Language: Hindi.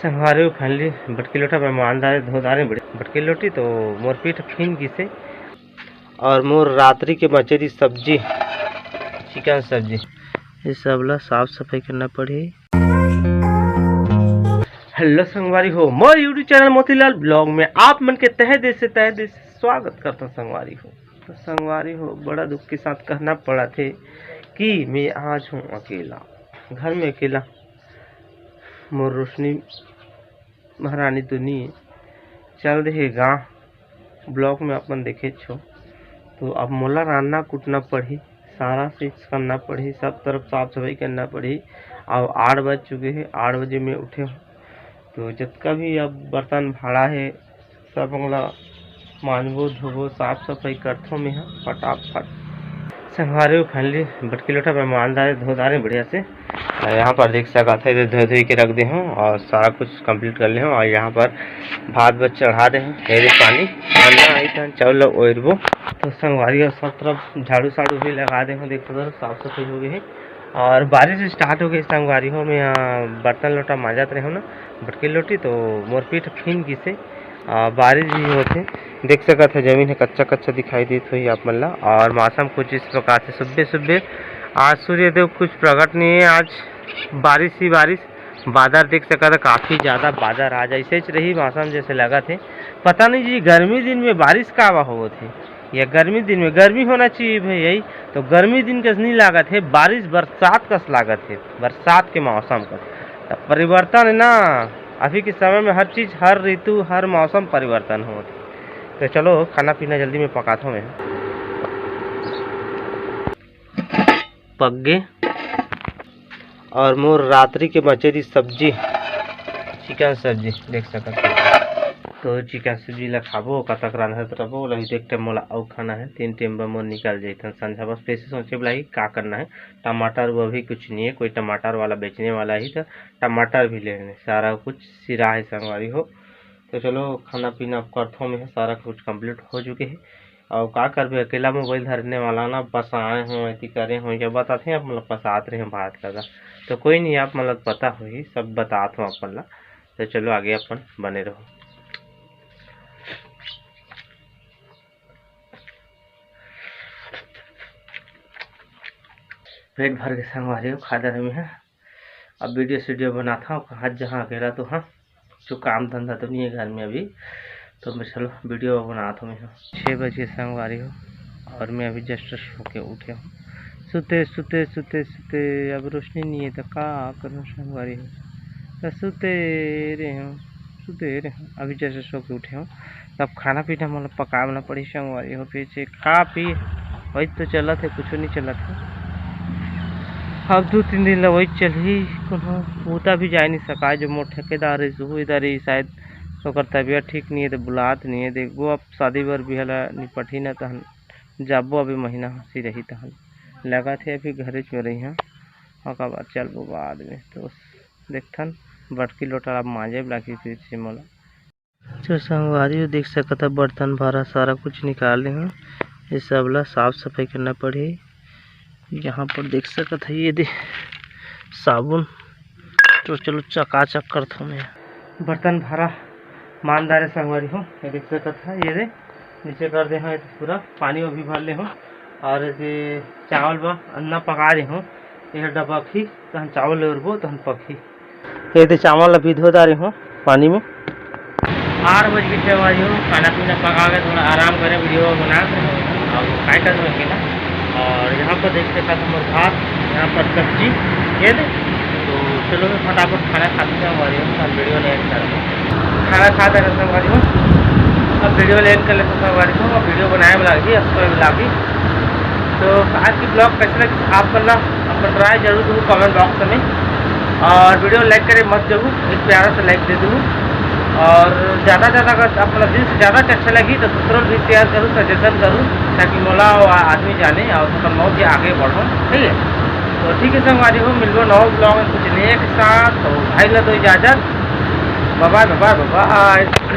संगवारी फाइनली बटकी लोटा मेहमानदार धोदारे बड़ी बटकी लोटी तो मोर पीठ फीन गिसे और मोर रात्रि के बचे दी सब्जी चिकन सब्जी ये सब ला साफ सफाई करना पड़ी। हेलो संगवारी हो, मोर यूट्यूब चैनल मोतीलाल ब्लॉग में आप मन के तहे दिल से स्वागत करता हूँ। संगवारी हो तो संगवारी हो, बड़ा दुख के साथ कहना पड़ा थे कि मैं आज हूँ अकेला, घर में अकेला। मोर रोशनी महारानी तो नहीं चल रहे गाँव ब्लॉक में अपन देखे छो, तो अब मोला रान्ना कूटना पड़ी, सारा चीज करना पड़ी, सब तरफ साफ सफाई करना पड़ी। और 8 बज चुके हैं, 8 बजे में उठे हूँ तो जितना भी अब बर्तन भाड़ा है सब मोला मांजबो धोबो साफ सफाई करथो मैं फटाफट। संगवारी फाइनली बटकी लोटा मेहमानदार धोदारे बढ़िया से। यहाँ पर देख सका था धो धो के रख दे हूँ और सारा कुछ कंप्लीट कर ले हूँ। और यहाँ पर भात चढ़ा दे हूँ, मेरे पानी आई था चावल ओरबो तो संगवारी और सब तरफ झाड़ू साड़ू भी लगा दे हूँ। देखो तो साफ सफाई हो गई है और बारिश स्टार्ट हो गई। संगवारी हो मैं यहाँ बर्तन लोटा मांजत रहे हूँ ना बटकी लोटी तो मोर पीठ फीन गिसे बारिश भी होते देख सका था। जमीन है कच्चा कच्चा दिखाई देती हुई आप मन ला। और मौसम कुछ इस प्रकार से सुबह सुबह आज सूर्यदेव कुछ प्रकट नहीं है, आज बारिश ही बारिश। बादल देख सका था, काफ़ी ज़्यादा बादल आज ऐसे रही मौसम जैसे लगा थे। पता नहीं जी गर्मी दिन में बारिश का हवा हो थे या गर्मी दिन में गर्मी होना चाहिए भाई, यही तो गर्मी दिन का नहीं लागत है, बारिश बरसात का लागत है, बरसात के मौसम का तो परिवर्तन है ना। अभी के समय में हर चीज़ हर ऋतु हर मौसम परिवर्तन हो। तो चलो खाना पीना जल्दी में पकाता हूँ मैं। पक गए और मोर रात्रि के बचे दी सब्जी चिकन सब्जी देख सकते तो चिकन सब्जी ला खाबो कतक रांधत रहो लगी। एक टाइम मोला और खाना है, 3 टाइम मोर निकल जाता संझा। बस पैसे सोचे लगी का करना है। टमाटर वो भी कुछ नहीं है, कोई टमाटर वाला बेचने वाला ही था, टमाटर भी लेने सारा कुछ सिरा है संगवारी हो। तो चलो खाना पीना करथों में सारा कुछ कंप्लीट हो चुके हैं। और का करबे अकेला मोबाइल धरने वाला ना, बस आए हों ऐसी करे हों जब बताते हैं आप मतलब पसात रहे हैं बात लगा तो कोई नहीं, आप मतलब पता हो ही सब बताता हूँ अपन ला। तो चलो आगे अपन बने रहो। पेट भर के संगवारी हो खा रहे हैं। अब वीडियो बनाता हूँ कहाँ जहाँ अकेला तो हाँ, जो काम धंधा तो नहीं है घर में अभी, तो मैं चलो वीडियो बनाता हूँ मैं। 6 बजे संगवारी हो और मैं अभी जस्ट होके उठे हूँ। सुते सुते सुते सुते अब रोशनी नहीं है तो का करूँ संगवारी हो, तो सुते रहे हूँ अभी जस्ट सो के उठे हूँ। तब खाना पीना मतलब पकाना पड़ी संगवारी हो। पीछे खा पी वही तो चला थे, कुछ नहीं चला था। अब 2-3 दिन ला वही चली होता भी जा नहीं सका। जो मोर ठेकेदार है वो इधर ही शायद तो तबीयत ठीक नहीं है तो बुलात नहीं है। देखो अब शादी बर भी हला निपटी ना तहन जाबो अभी महीना हंसी रही तहन लगा थे अभी घरे चो रही हैं और का बात चलबो बाद में। तो देखथन बटकी लोटा अब मांजे लागी थी मोला। जो संगवारी देख सकता बर्तन भरा सारा कुछ निकाले हैं, ये सब ला साफ सफाई करना पड़ी। यहाँ पर देख सकता है ये दे साबुन। तो चलो चकाचक करता हूँ मैं। बर्तन भरा मानदार संगवारी हो, ये देख सकता है ये दे नीचे कर दे हैं पूरा पानी वो भी भर ले हूँ। और ये चावल बा अन्ना पका रहे हूँ, ये डब्बा खी तहन चावल ले उड़बो तहन पकी। ये दे चावल अभी धो डाले हूँ पानी में। 8 बज के संगवारी हो, खाना पीना पका के थोड़ा आराम करें, वीडियो बना और खाए कर अकेला। और यहाँ पर देख सकता था भात, यहाँ पर सब्जी ये दे। तो चलो मैं फटाफट खाना खाते संगवारी हो, अब वीडियो ले एंड कर खाना खाता रहता संगवारी हो। अब वीडियो ले एंड कर लेते संगवारी हो, अब वीडियो बनाए में लगी लागी। तो आज की ब्लॉग कैसे लगी आप करना अपन राय जरूर दूँ कमेंट बॉक्स में। और वीडियो लाइक करें मत जरूर, एक प्यारा से लाइक दे दूँ। और ज़्यादा अगर अपना दिल से ज़्यादा अच्छा लगी तो दूसरों भी शेयर करूँ, सजेशन करूँ ताकि मोला आदमी जाने और अपन मौत आगे बढ़ो। ठीक है तो ठीक है संगवारी हो, मिलो नौ ब्लॉग में कुछ नए के साथ। तो भाई ला तो इजाज़त, बाय बाय बाय बाय।